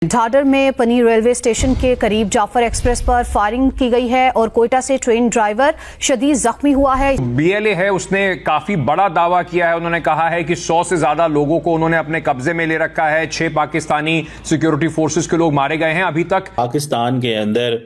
ढाडर में पनी railway station के करीब जाफर एक्सप्रेस पर फायरिंग की गई है और कोयटा से ट्रेन ड्राइवर शदीद जख्मी हुआ है। बीएलए है, उसने काफी बड़ा दावा किया है। उन्होंने कहा है कि 100 से ज्यादा लोगों को उन्होंने अपने कब्जे में ले रखा है। 6 पाकिस्तानी सिक्योरिटी फोर्सेस के लोग मारे गए हैं अभी तक। पाकिस्तान के अंदर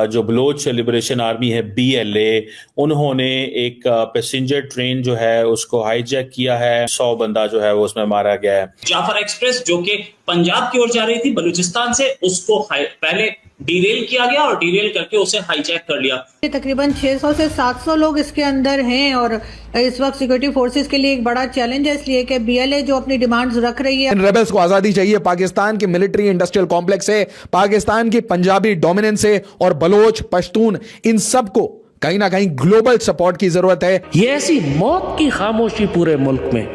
जो बलोच लिबरेशन आर्मी है बीएलए, उन्होंने एक पैसेंजर ट्रेन जो है उसको हाईजैक किया है। 100 बंदा जो है वो उसमें मारा गया है। जाफर एक्सप्रेस जो कि पंजाब की ओर जा रही थी बलूचिस्तान से, उसको पहले डीरेल किया गया और डीरेल करके उसे हाईजैक कर लिया। तकरीबन 600 से 700 लोग इसके अंदर हैं और इस वक्त सिक्योरिटी फोर्सेस के लिए एक बड़ा चैलेंज है, इसलिए कि बीएलए जो अपनी डिमांड्स रख रही है। इन रेबल्स को आजादी चाहिए पाकिस्तान की मिलिट्री इंडस्ट्रियल कॉम्प्लेक्स से, पाकिस्तान की पंजाबी डोमिनेंस से और बलोच पश्तून, इन सब को कहीं ना कहीं ग्लोबल सपोर्ट की जरूरत है। ये ऐसी मौत की खामोशी पूरे मुल्क में,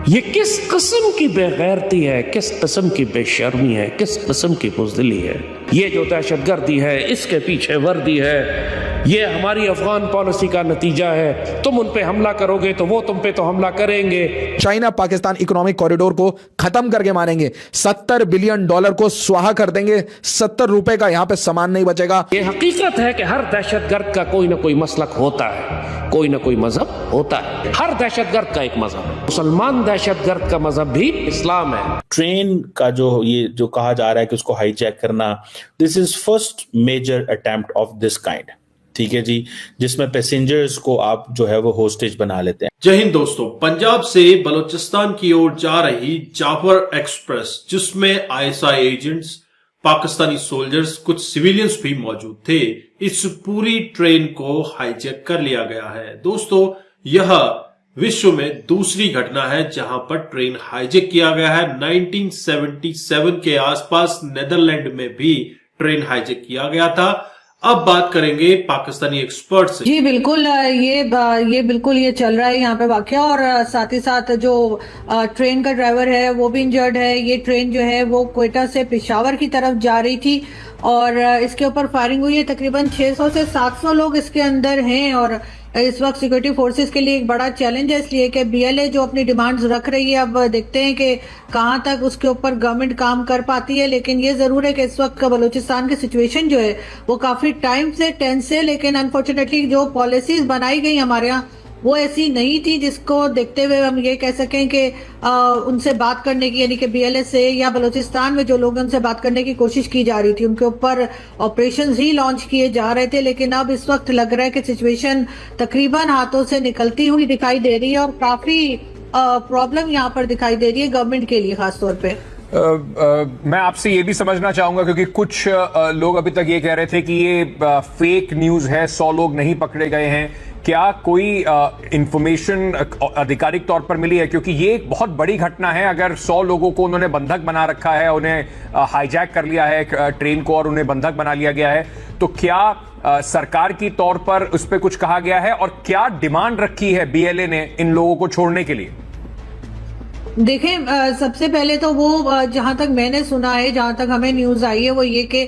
ये किस किस्म की बेगैरती है, किस किस्म की बेशर्मी है, किस किस्म की बुज़दिली है। ये जो दहशतगर्दी है, इसके पीछे वर्दी है। ये हमारी अफगान पॉलिसी का नतीजा है। तुम उन पे हमला करोगे तो वो तुम पे तो हमला करेंगे। चाइना पाकिस्तान इकोनॉमिक कॉरिडोर को खत्म करके मारेंगे। $70 बिलियन को स्वाहा कर देंगे। 70 रुपए का यहां पे सामान नहीं बचेगा। ये हकीकत है कि हर दहशतगर्द का कोई ना कोई मसलक होता है, कोई ना कोई मजहब होता है। हर दहशतगर्द का एक मजहब है। मुसलमान दहशतगर्द का मजहब भी इस्लाम है। ट्रेन का जो कहा जा रहा है कि उसको हाईजैक करना, this is first major attempt of this kind, ठीक है जी, जिसमें पैसेंजर्स को आप जो है वो होस्टेज बना लेते हैं। जय हिंद दोस्तों, पंजाब से बलूचिस्तान की ओर जा रही जाफर एक्सप्रेस, जिसमें आईएसआई एजेंट्स, पाकिस्तानी सोल्जर्स, कुछ सिविलियंस भी मौजूद थे, इस पूरी ट्रेन को हाईजैक कर लिया गया है। दोस्तों, यह विश्व में दूसरी घटना है जहां पर ट्रेन हाईजैक किया गया है। 1977 के आसपास नेदरलैंड में भी ट्रेन हाईजैक किया गया था। अब बात करेंगे पाकिस्तानी एक्सपर्ट से। जी बिल्कुल, ये बिल्कुल ये चल रहा है यहाँ पे वाकया, और साथ ही साथ जो ट्रेन का ड्राइवर है वो भी इंजर्ड है। ये ट्रेन जो है वो कोयटा से पेशावर की तरफ जा रही थी और इसके ऊपर फायरिंग हुई है। तकरीबन 600 से 700 लोग इसके अंदर हैं और इस वक्त सिक्योरिटी फोर्सेस के लिए एक बड़ा चैलेंज है, इसलिए कि बीएलए जो अपनी डिमांड्स रख रही है, अब देखते हैं कि कहां तक उसके ऊपर गवर्नमेंट काम कर पाती है। लेकिन ये जरूर है कि इस वक्त बलूचिस्तान की सिचुएशन जो है वो काफी टाइम से टेंस है, लेकिन अनफॉर्चुनेटली जो पॉलिसीज बनाई गई हमारे यहाँ वो ऐसी नहीं थी जिसको देखते हुए हम ये कह सकें कि उनसे बात करने की, यानी कि बीएलए से या बलूचिस्तान में जो लोग उनसे बात करने की कोशिश की जा रही थी, उनके ऊपर ऑपरेशंस ही लॉन्च किए जा रहे थे। लेकिन अब इस वक्त लग रहा है कि सिचुएशन तकरीबन हाथों से निकलती हुई दिखाई दे रही है और काफी प्रॉब्लम यहाँ पर दिखाई दे रही है गवर्नमेंट के लिए खास तौर पे। मैं आपसे ये भी समझना चाहूंगा, क्योंकि कुछ लोग अभी तक ये कह रहे थे कि ये फेक न्यूज है, 100 लोग नहीं पकड़े गए हैं। क्या कोई इंफॉर्मेशन आधिकारिक तौर पर मिली है? क्योंकि ये एक बहुत बड़ी घटना है। अगर 100 लोगों को उन्होंने बंधक बना रखा है, उन्हें हाईजैक कर लिया है ट्रेन को और उन्हें बंधक बना लिया गया है, तो क्या सरकार की तौर पर उस पर कुछ कहा गया है और क्या डिमांड रखी है बीएलए ने इन लोगों को छोड़ने के लिए? देखें, सबसे पहले तो वो जहां तक मैंने सुना है, जहां तक हमें न्यूज आई है, वो ये कि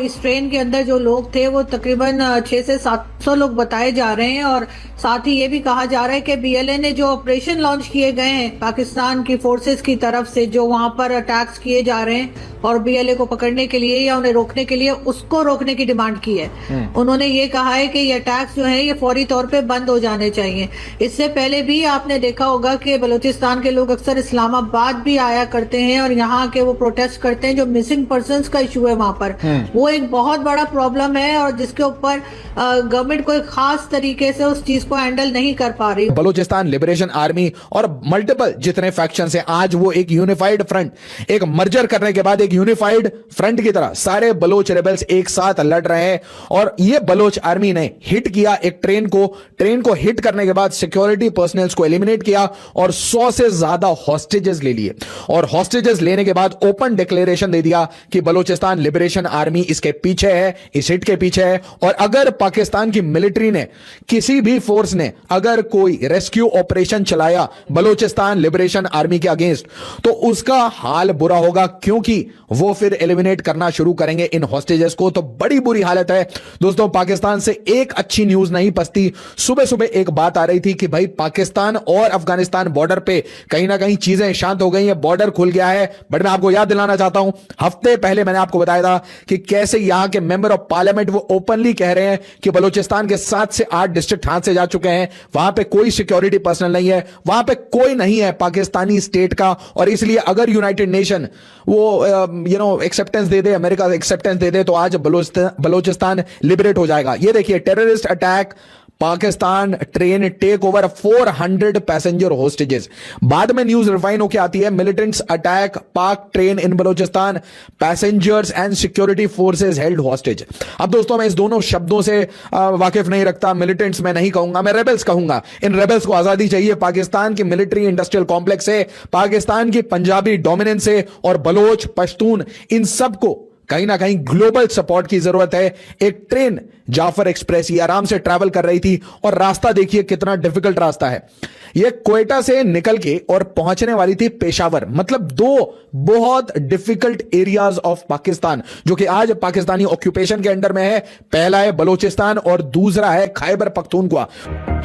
इस ट्रेन के अंदर जो लोग थे वो तकरीबन 600 से 700 लोग बताए जा रहे हैं। और साथ ही ये भी कहा जा रहा है कि बीएलए ने जो ऑपरेशन लॉन्च किए गए हैं पाकिस्तान की फोर्सेस की तरफ से, जो वहां पर अटैक्स किए जा रहे हैं और बीएलए को पकड़ने के लिए या उन्हें रोकने के लिए, उसको रोकने की डिमांड की है। उन्होंने ये कहा है कि ये अटैक्स जो है ये फौरी तौर पे बंद हो जाने चाहिए। इससे पहले भी आपने देखा होगा कि बलूचिस्तान के लोग अक्सर इस्लामाबाद भी आया करते हैं और यहाँ के वो प्रोटेस्ट करते हैं। जो मिसिंग पर्संस का इशू है वहां पर, वो एक बहुत बड़ा प्रॉब्लम है और जिसके ऊपर गवर्नमेंट कोई खास तरीके से उस चीज को हैंडल नहीं कर पा रही। बलूचिस्तान लिबरेशन आर्मी और मल्टीपल जितने फैक्शन है, आज वो एक यूनिफाइड फ्रंट, एक मर्जर करने के बाद एक यूनिफाइड फ्रंट की तरह सारे बलोच रेबल्स एक साथ लड़ रहे हैं। और ये बलोच आर्मी ने हिट किया एक ट्रेन को हिट करने के बाद सिक्योरिटी पर्सनल्स को एलिमिनेट किया और 100 से ज्यादा हॉस्टेजेस ले लिए। और हॉस्टेजेस लेने के बाद ओपन डिक्लेरेशन दे दिया कि बलूचिस्तान लिबरेशन आर्मी इसके पीछे है, इस हिट के पीछे है। और अगर पाकिस्तान की मिलिट्री ने, किसी भी फोर्स ने अगर कोई रेस्क्यू ऑपरेशन चलाया बलूचिस्तान लिबरेशन आर्मी के अगेंस्ट, तो उसका हाल बुरा होगा, क्योंकि वो फिर एलिमिनेट करना शुरू करेंगे इन हॉस्टेजेस को। तो बड़ी बुरी हालत है दोस्तों। पाकिस्तान से एक अच्छी न्यूज नहीं पसती। सुबह सुबह एक बात आ रही थी कि भाई पाकिस्तान और अफगानिस्तान बॉर्डर पे कहीं ना कहीं चीजें शांत हो गई हैं, बॉर्डर खुल गया है। बट मैं आपको याद दिलाना चाहता हूं, हफ्ते पहले मैंने आपको बताया था कि कैसे यहां के मेंबर ऑफ पार्लियामेंट वो ओपनली कह रहे हैं कि बलूचिस्तान के 7 से 8 डिस्ट्रिक्ट हाथ से जा चुके हैं, वहां पे कोई सिक्योरिटी पर्सनल नहीं है, वहां पे कोई नहीं है पाकिस्तानी स्टेट का। और इसलिए अगर यूनाइटेड नेशन वो एक्सेप्टेंस दे दे, अमेरिका एक्सेप्टेंस दे दे, तो आज बलूचिस्तान लिबरेट हो जाएगा। ये देखिए, terrorist attack, Pakistan train take over 400 passenger hostages. बाद में न्यूज रिफाइन होकर आती है, militants attack Pak train in Balochistan, passengers and security forces held hostage. अब दोस्तों मैं इस दोनों शब्दों से वाकिफ नहीं रखता। मिलिटेंट्स मैं नहीं कहूंगा, मैं रेबल्स कहूंगा। इन रेबल्स को आजादी चाहिए। पाकिस्तान की मिलिट्री इंडस्ट्रियल कॉम्प्लेक्स से, पाकिस्तान की पंजाबी डोमिनेंस से और बलोच पश्तून, इन सबको कहीं ना कहीं ग्लोबल सपोर्ट की जरूरत है। एक ट्रेन जाफर एक्सप्रेस ये आराम से ट्रैवल कर रही थी और रास्ता देखिए कितना डिफिकल्ट रास्ता है। ये क्वेटा से निकल के और पहुंचने वाली थी पेशावर। मतलब दो बहुत डिफिकल्ट एरियाज ऑफ पाकिस्तान जो कि आज पाकिस्तानी ऑक्यूपेशन के अंडर में है। पहला है बलूचिस्तान और दूसरा है खैबर पख्तूनख्वा।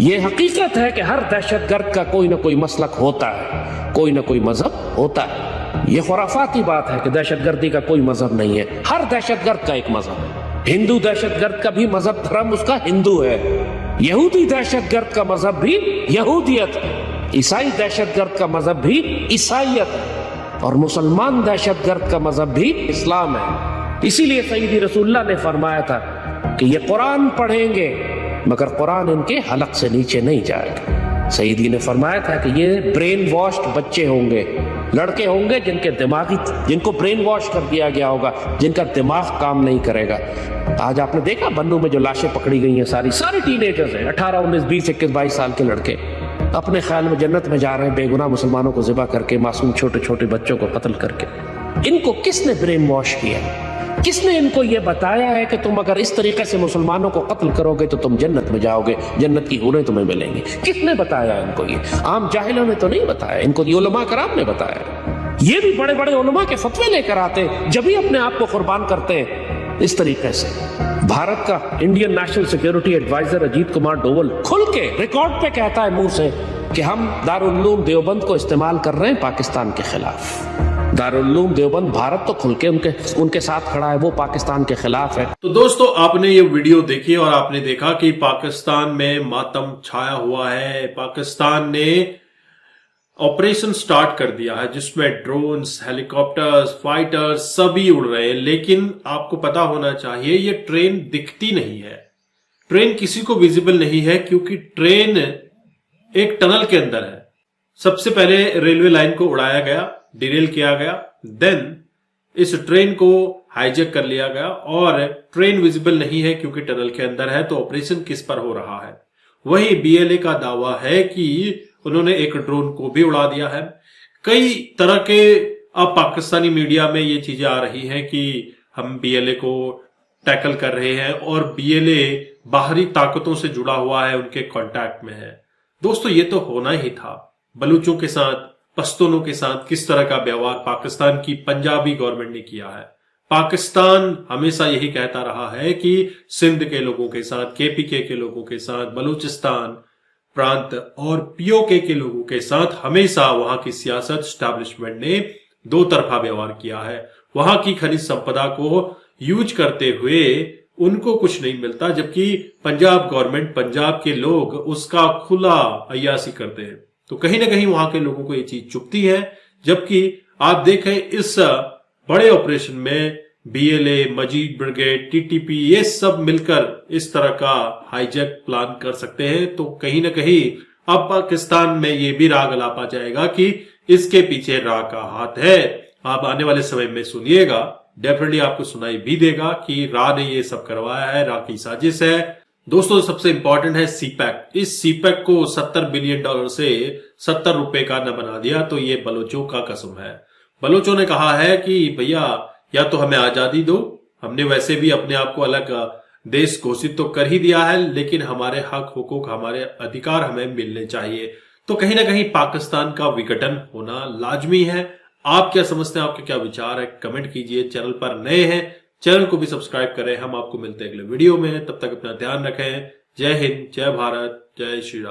ये हकीकत है कि हर दहशतगर्द का कोई ना कोई मसलक होता है, कोई ना कोई मजहब होता है। ये खुराफाती बात है कि दहशतगर्दी का कोई मजहब नहीं है। हर दहशतगर्द का एक मजहब है। हिंदू दहशतगर्द का भी मजहब धर्म उसका हिंदू है। यहूदी दहशतगर्द का मजहब भी यहूदियत है। ईसाई दहशतगर्द का मजहब भी ईसाइयत है। और मुसलमान दहशतगर्द का मजहब भी इस्लाम है। इसीलिए सईदी रसूलुल्लाह ने फरमाया था कि ये कुरान पढ़ेंगे मगर कुरान इनके हलक से नीचे नहीं जाएगा। सईदी ने फरमाया था कि ये ब्रेन वॉश्ड बच्चे होंगे, लड़के होंगे जिनको ब्रेन वॉश कर दिया गया होगा, जिनका दिमाग काम नहीं करेगा। आज आपने देखा बन्नू में जो लाशें पकड़ी गई हैं, सारी टीनेजर्स हैं, 18, 19, 20, 21, 22 साल के लड़के अपने ख्याल में जन्नत में जा रहे हैं, बेगुनाह मुसलमानों को ज़िबा करके, मासूम छोटे छोटे बच्चों को कत्ल करके। इनको किसने ब्रेन वॉश किया? किसने इनको यह बताया है कि तुम अगर इस तरीके से मुसलमानों को कत्ल करोगे तो तुम जन्नत में जाओगे, जन्नत की हूरें तुम्हें मिलेंगी? किसने बताया इनको? ये आम जाहिलों ने तो नहीं बताया, इनको ये उलमा कराम ने बताया। ये भी बड़े बड़े उलमा के फतवे लेकर आते हैं, जब भी अपने आप को कुर्बान करते हैं इस तरीके से। भारत का Indian national security advisor Ajit Kumar Doval खुल के रिकॉर्ड पे कहता है मुंह से कि हम दारुल उलूम देवबंद को इस्तेमाल कर रहे हैं पाकिस्तान के खिलाफ। दारुल उलूम देवबंद भारत तो खुल के उनके साथ खड़ा है, वो पाकिस्तान के खिलाफ है। तो दोस्तों आपने ये वीडियो देखी और आपने देखा कि पाकिस्तान में मातम छाया हुआ है। पाकिस्तान ने ऑपरेशन स्टार्ट कर दिया है जिसमें ड्रोन्स, हेलीकॉप्टर्स, फाइटर्स सभी उड़ रहे हैं। लेकिन आपको पता होना चाहिए ये ट्रेन दिखती नहीं है, ट्रेन किसी को विजिबल नहीं है क्योंकि ट्रेन एक टनल के अंदर है। सबसे पहले रेलवे लाइन को उड़ाया गया, डिरेल किया गया, देन इस ट्रेन को हाईजैक कर लिया गया और ट्रेन विजिबल नहीं है क्योंकि टनल के अंदर है। तो ऑपरेशन किस पर हो रहा है? वही बीएलए का दावा है कि उन्होंने एक ड्रोन को भी उड़ा दिया है। कई तरह के अब पाकिस्तानी मीडिया में ये चीजें आ रही हैं कि हम बीएलए को टैकल कर रहे हैं और बीएलए बाहरी ताकतों से जुड़ा हुआ है, उनके कांटेक्ट में है। दोस्तों ये तो होना ही था। बलूचों के साथ, पश्तूनों के साथ किस तरह का व्यवहार पाकिस्तान की पंजाबी गवर्नमेंट ने किया है। पाकिस्तान हमेशा यही कहता रहा है कि सिंध के लोगों के साथ, केपीके के लोगों के साथ, बलूचिस्तान प्रांत और पीओके के लोगों के साथ हमेशा वहां की सियासत एस्टैब्लिशमेंट ने दो तरफा व्यवहार किया है। वहां की खनिज संपदा को यूज करते हुए उनको कुछ नहीं मिलता, जबकि पंजाब गवर्नमेंट, पंजाब के लोग उसका खुला अय्यासी करते हैं। तो कहीं ना कहीं वहां के लोगों को ये चीज चुभती है। जबकि आप देखें इस बड़े ऑपरेशन में बीएलए, मजीद ब्रिगेड, टीटीपी ये सब मिलकर इस तरह का हाईजैक प्लान कर सकते हैं। तो कहीं ना कहीं अब पाकिस्तान में ये भी राग अलापा जाएगा कि इसके पीछे रा का हाथ है। आप आने वाले समय में सुनिएगा, डेफिनेटली आपको सुनाई भी देगा कि रा ने ये सब करवाया है, रा की साजिश है। दोस्तों सबसे इंपॉर्टेंट है सीपैक। इस सीपैक को $70 बिलियन से $70 का न बना दिया तो ये बलोचों का कसम है। बलोचों ने कहा है कि भैया या तो हमें आजादी दो, हमने वैसे भी अपने आप को अलग देश घोषित तो कर ही दिया है, लेकिन हमारे हक हुकूक, हमारे अधिकार हमें मिलने चाहिए। तो कहीं ना कहीं पाकिस्तान का विघटन होना लाजमी है। आप क्या समझते हैं, आपके क्या विचार है, कमेंट कीजिए। चैनल पर नए हैं, चैनल को भी सब्सक्राइब करें। हम आपको मिलते हैं अगले वीडियो में, तब तक अपना ध्यान रखें। जय हिंद, जय भारत, जय श्री राम।